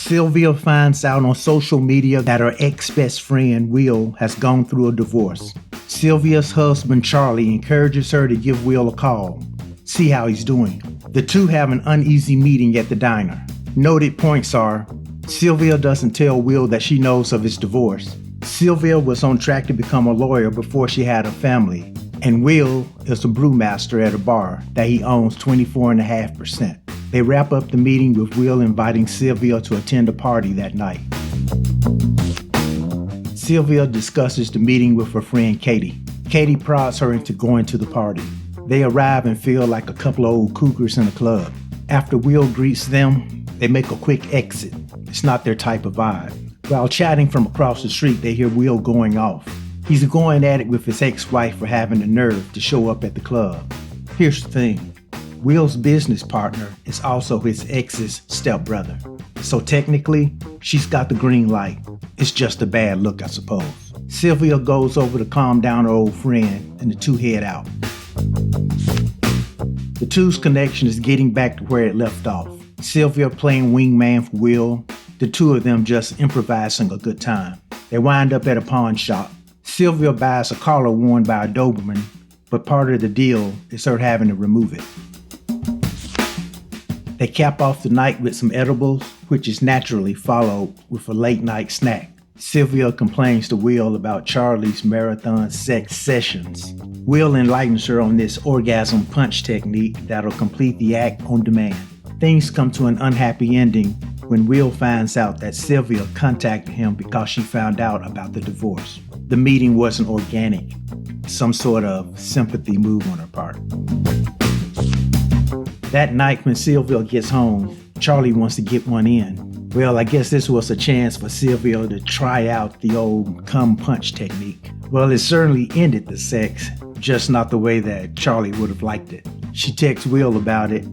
Sylvia finds out on social media that her ex-best friend, Will, has gone through a divorce. Sylvia's husband, Charlie, encourages her to give Will a call, see how he's doing. The two have an uneasy meeting at the diner. Noted points are, Sylvia doesn't tell Will that she knows of his divorce. Sylvia was on track to become a lawyer before she had a family, and Will is a brewmaster at a bar that he owns 24.5%. They wrap up the meeting with Will inviting Sylvia to attend a party that night. Sylvia discusses the meeting with her friend Katie. Katie prods her into going to the party. They arrive and feel like a couple of old cougars in a club. After Will greets them, they make a quick exit. It's not their type of vibe. While chatting from across the street, they hear Will going off. He's going at it with his ex-wife for having the nerve to show up at the club. Here's the thing. Will's business partner is also his ex's stepbrother. So technically, she's got the green light. It's just a bad look, I suppose. Sylvia goes over to calm down her old friend, and the two head out. The two's connection is getting back to where it left off. Sylvia playing wingman for Will, the two of them just improvising a good time. They wind up at a pawn shop. Sylvia buys a collar worn by a Doberman, but part of the deal is her having to remove it. They cap off the night with some edibles, which is naturally followed with a late night snack. Sylvia complains to Will about Charlie's marathon sex sessions. Will enlightens her on this orgasm punch technique that'll complete the act on demand. Things come to an unhappy ending when Will finds out that Sylvia contacted him because she found out about the divorce. The meeting wasn't organic, some sort of sympathy move on her part. That night when Sylvia gets home, Charlie wants to get one in. Well, I guess this was a chance for Sylvia to try out the old cum punch technique. Well, it certainly ended the sex, just not the way that Charlie would have liked it. She texts Will about it,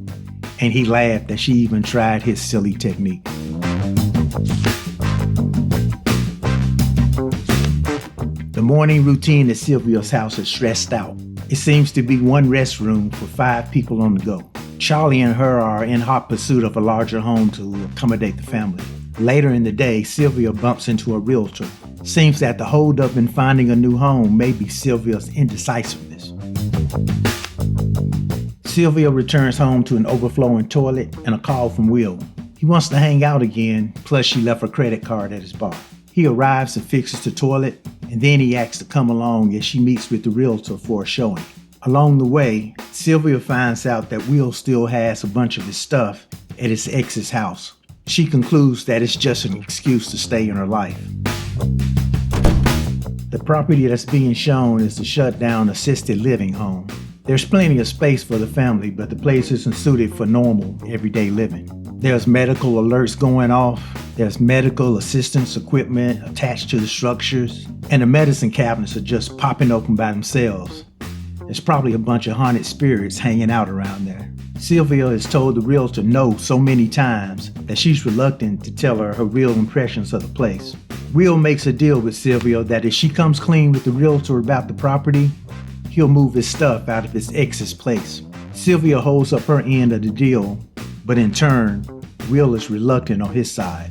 and he laughed that she even tried his silly technique. The morning routine at Sylvia's house is stressed out. It seems to be one restroom for 5 people on the go. Charlie and her are in hot pursuit of a larger home to accommodate the family. Later in the day, Sylvia bumps into a realtor. Seems that the holdup in finding a new home may be Sylvia's indecisiveness. Sylvia returns home to an overflowing toilet and a call from Will. He wants to hang out again, plus she left her credit card at his bar. He arrives and fixes the toilet, and then he asks to come along as she meets with the realtor for a showing. Along the way, Sylvia finds out that Will still has a bunch of his stuff at his ex's house. She concludes that it's just an excuse to stay in her life. The property that's being shown is a shut-down assisted living home. There's plenty of space for the family, but the place isn't suited for normal, everyday living. There's medical alerts going off, there's medical assistance equipment attached to the structures, and the medicine cabinets are just popping open by themselves. There's probably a bunch of haunted spirits hanging out around there. Sylvia has told the realtor no so many times that she's reluctant to tell her real impressions of the place. Will makes a deal with Sylvia that if she comes clean with the realtor about the property, he'll move his stuff out of his ex's place. Sylvia holds up her end of the deal, but in turn, Will is reluctant on his side.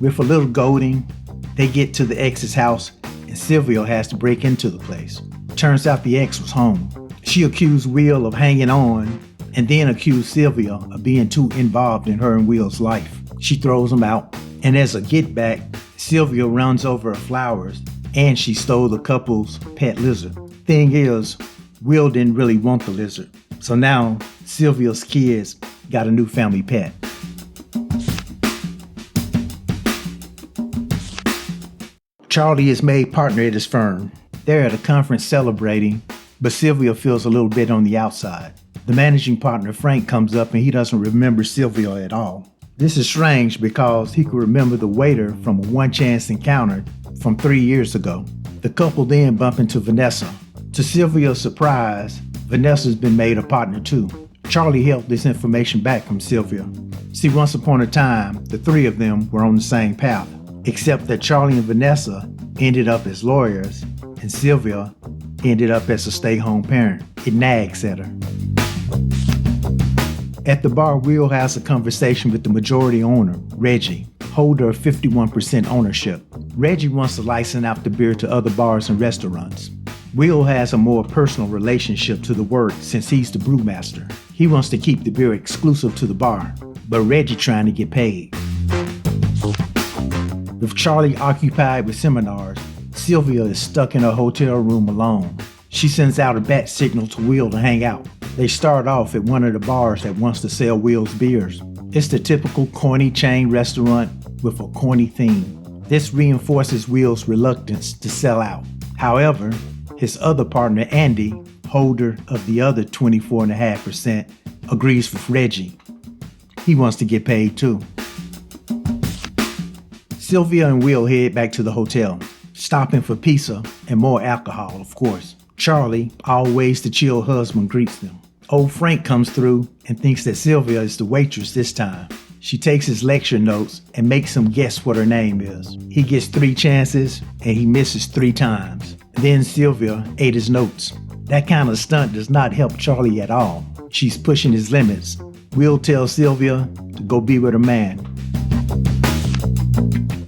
With a little goading, they get to the ex's house and Sylvia has to break into the place. Turns out the ex was home. She accused Will of hanging on and then accused Sylvia of being too involved in her and Will's life. She throws him out, and as a get back, Sylvia runs over her flowers and she stole the couple's pet lizard. Thing is, Will didn't really want the lizard, so now Sylvia's kids got a new family pet. Charlie is made partner at his firm. They're at a conference celebrating, but Sylvia feels a little bit on the outside. The managing partner, Frank, comes up and he doesn't remember Sylvia at all. This is strange because he could remember the waiter from a one-chance encounter from 3 years ago. The couple then bump into Vanessa. To Sylvia's surprise, Vanessa's been made a partner too. Charlie held this information back from Sylvia. See, once upon a time, the three of them were on the same path, except that Charlie and Vanessa ended up as lawyers and Sylvia ended up as a stay-home parent. It nags at her. At the bar, Will has a conversation with the majority owner, Reggie, holder of 51% ownership. Reggie wants to license out the beer to other bars and restaurants. Will has a more personal relationship to the work since he's the brewmaster. He wants to keep the beer exclusive to the bar, but Reggie trying to get paid. With Charlie occupied with seminars, Sylvia is stuck in her hotel room alone. She sends out a bat signal to Will to hang out. They start off at one of the bars that wants to sell Will's beers. It's the typical corny chain restaurant with a corny theme. This reinforces Will's reluctance to sell out. However, his other partner, Andy, holder of the other 24.5%, agrees with Reggie. He wants to get paid too. Sylvia and Will head back to the hotel, stopping for pizza and more alcohol, of course. Charlie, always the chill husband, greets them. Old Frank comes through and thinks that Sylvia is the waitress this time. She takes his lecture notes and makes him guess what her name is. He gets 3 chances and he misses 3 times. Then Sylvia ate his notes. That kind of stunt does not help Charlie at all. She's pushing his limits. Will tells Sylvia to go be with her man.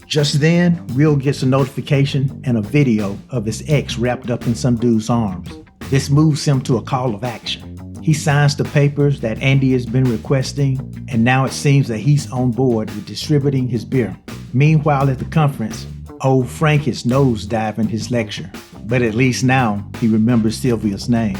Just then, Will gets a notification and a video of his ex wrapped up in some dude's arms. This moves him to a call of action. He signs the papers that Andy has been requesting, and now it seems that he's on board with distributing his beer. Meanwhile, at the conference, old Frank is nosediving his lecture, but at least now he remembers Sylvia's name.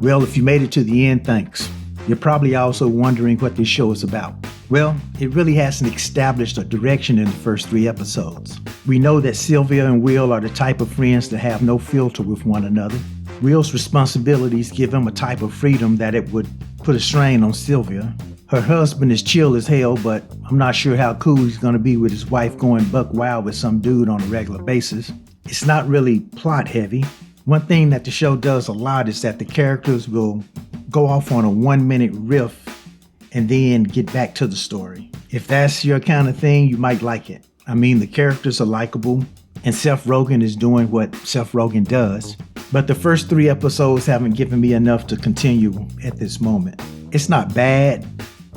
Well, if you made it to the end, thanks. You're probably also wondering what this show is about. Well, it really hasn't established a direction in the first 3 episodes. We know that Sylvia and Will are the type of friends that have no filter with one another. Will's responsibilities give him a type of freedom that it would put a strain on Sylvia. Her husband is chill as hell, but I'm not sure how cool he's going to be with his wife going buck wild with some dude on a regular basis. It's not really plot heavy. One thing that the show does a lot is that the characters will go off on a 1-minute riff and then get back to the story. If that's your kind of thing, you might like it. I mean, the characters are likable, and Seth Rogen is doing what Seth Rogen does. But the first 3 episodes haven't given me enough to continue at this moment. It's not bad,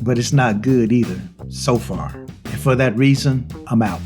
but it's not good either, so far. And for that reason, I'm out.